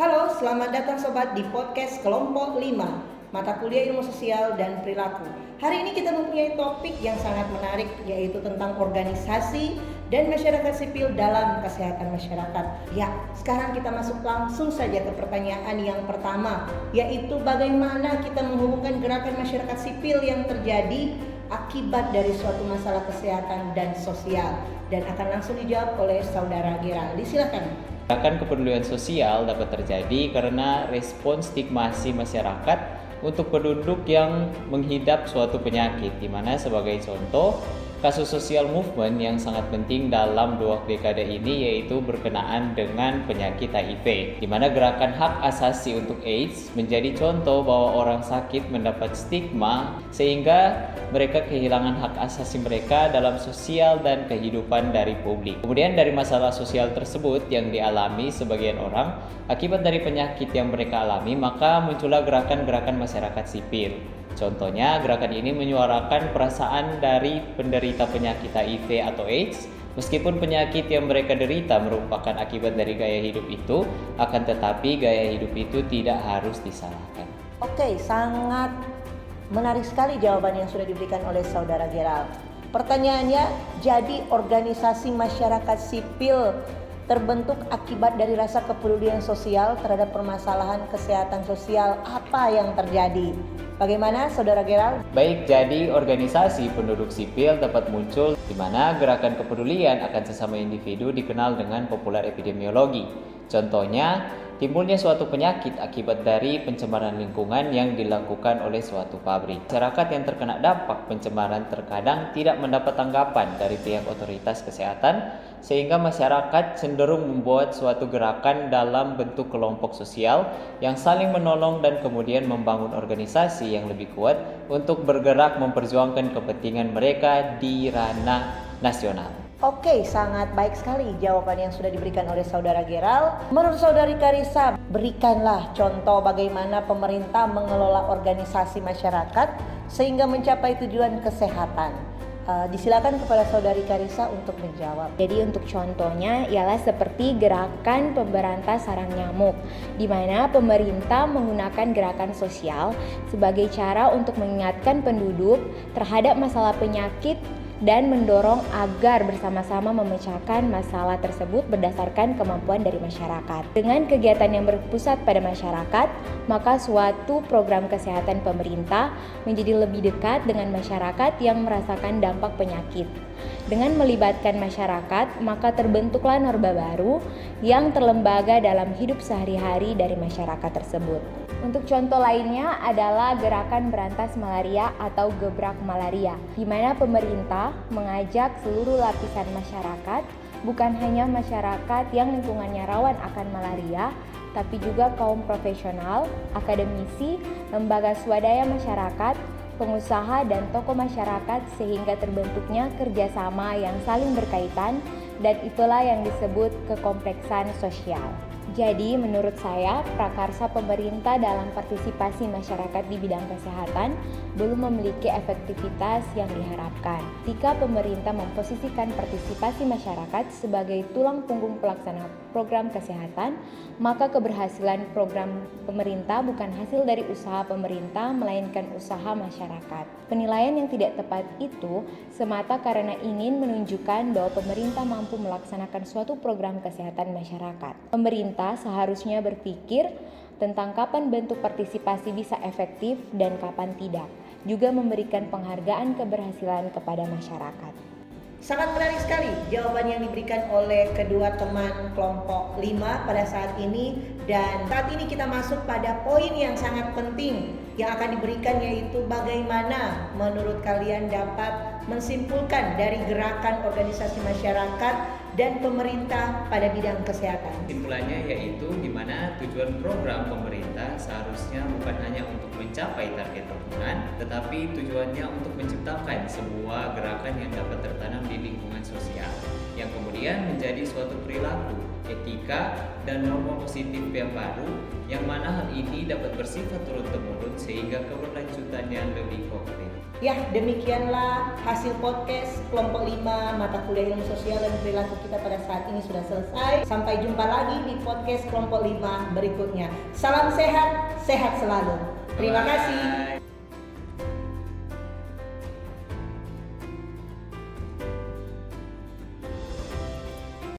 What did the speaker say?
Halo, selamat datang sobat di podcast kelompok 5, mata kuliah ilmu sosial dan perilaku. Hari ini kita mempunyai topik yang sangat menarik, yaitu tentang organisasi dan masyarakat sipil dalam kesehatan masyarakat. Ya, sekarang kita masuk langsung saja ke pertanyaan yang pertama, yaitu bagaimana kita menghubungkan gerakan masyarakat sipil yang terjadi akibat dari suatu masalah kesehatan dan sosial. Dan akan langsung dijawab oleh saudara Geraldi. Silakan. Gerakan kepedulian sosial dapat terjadi karena respon stigmasi masyarakat untuk penduduk yang menghidap suatu penyakit, di mana sebagai contoh kasus social movement yang sangat penting dalam 2 dekade ini yaitu berkenaan dengan penyakit HIV, di mana gerakan hak asasi untuk AIDS menjadi contoh bahwa orang sakit mendapat stigma sehingga mereka kehilangan hak asasi mereka dalam sosial dan kehidupan dari publik. Kemudian dari masalah sosial tersebut yang dialami sebagian orang akibat dari penyakit yang mereka alami, maka muncullah gerakan-gerakan masyarakat sipil. Contohnya, gerakan ini menyuarakan perasaan dari penderita penyakit HIV atau AIDS. Meskipun penyakit yang mereka derita merupakan akibat dari gaya hidup itu, akan tetapi gaya hidup itu tidak harus disalahkan. Oke, sangat menarik sekali jawaban yang sudah diberikan oleh saudara Gerald. Pertanyaannya, jadi organisasi masyarakat sipil terbentuk akibat dari rasa kepedulian sosial terhadap permasalahan kesehatan sosial. Apa yang terjadi? Bagaimana saudara Gerald? Baik, jadi organisasi penduduk sipil dapat muncul di mana gerakan kepedulian akan sesama individu dikenal dengan populer epidemiologi. Contohnya, timbulnya suatu penyakit akibat dari pencemaran lingkungan yang dilakukan oleh suatu pabrik. Masyarakat yang terkena dampak pencemaran terkadang tidak mendapat tanggapan dari pihak otoritas kesehatan, sehingga masyarakat cenderung membuat suatu gerakan dalam bentuk kelompok sosial yang saling menolong dan kemudian membangun organisasi yang lebih kuat untuk bergerak memperjuangkan kepentingan mereka di ranah nasional. Oke, sangat baik sekali jawaban yang sudah diberikan oleh saudara Gerald. Menurut saudari Karissa, berikanlah contoh bagaimana pemerintah mengelola organisasi masyarakat sehingga mencapai tujuan kesehatan. Disilakan kepada saudari Karissa untuk menjawab. Jadi untuk contohnya ialah seperti gerakan pemberantas sarang nyamuk, di mana pemerintah menggunakan gerakan sosial sebagai cara untuk mengingatkan penduduk terhadap masalah penyakit dan mendorong agar bersama-sama memecahkan masalah tersebut berdasarkan kemampuan dari masyarakat. Dengan kegiatan yang berpusat pada masyarakat, maka suatu program kesehatan pemerintah menjadi lebih dekat dengan masyarakat yang merasakan dampak penyakit. Dengan melibatkan masyarakat, maka terbentuklah norma baru yang terlembaga dalam hidup sehari-hari dari masyarakat tersebut. Untuk contoh lainnya adalah gerakan berantas malaria atau gebrak malaria, di mana pemerintah mengajak seluruh lapisan masyarakat, bukan hanya masyarakat yang lingkungannya rawan akan malaria, tapi juga kaum profesional, akademisi, lembaga swadaya masyarakat, pengusaha, dan tokoh masyarakat sehingga terbentuknya kerjasama yang saling berkaitan, dan itulah yang disebut kekompleksan sosial. Jadi menurut saya, prakarsa pemerintah dalam partisipasi masyarakat di bidang kesehatan belum memiliki efektivitas yang diharapkan. Jika pemerintah memposisikan partisipasi masyarakat sebagai tulang punggung pelaksana program kesehatan, maka keberhasilan program pemerintah bukan hasil dari usaha pemerintah, melainkan usaha masyarakat. Penilaian yang tidak tepat itu semata karena ingin menunjukkan bahwa pemerintah mampu melaksanakan suatu program kesehatan masyarakat. Pemerintah seharusnya berpikir tentang kapan bentuk partisipasi bisa efektif dan kapan tidak, juga memberikan penghargaan keberhasilan kepada masyarakat. Sangat menarik sekali jawaban yang diberikan oleh kedua teman kelompok 5 pada saat ini. Dan saat ini kita masuk pada poin yang sangat penting yang akan diberikan, yaitu bagaimana menurut kalian dapat mensimpulkan dari gerakan organisasi masyarakat dan pemerintah pada bidang kesehatan. Kesimpulannya yaitu di mana tujuan program pemerintah seharusnya bukan hanya untuk mencapai target lingkungan, tetapi tujuannya untuk menciptakan sebuah gerakan yang dapat tertanam di lingkungan sosial, yang kemudian menjadi suatu perilaku etika, dan norma positif yang baru, yang mana hal ini dapat bersifat turun-temurun sehingga keberlanjutannya lebih konkret. Ya, demikianlah hasil podcast kelompok 5 mata kuliah ilmu sosial dan perilaku kita pada saat ini sudah selesai. Sampai jumpa lagi di podcast kelompok 5 berikutnya. Salam sehat, sehat selalu. Terima kasih.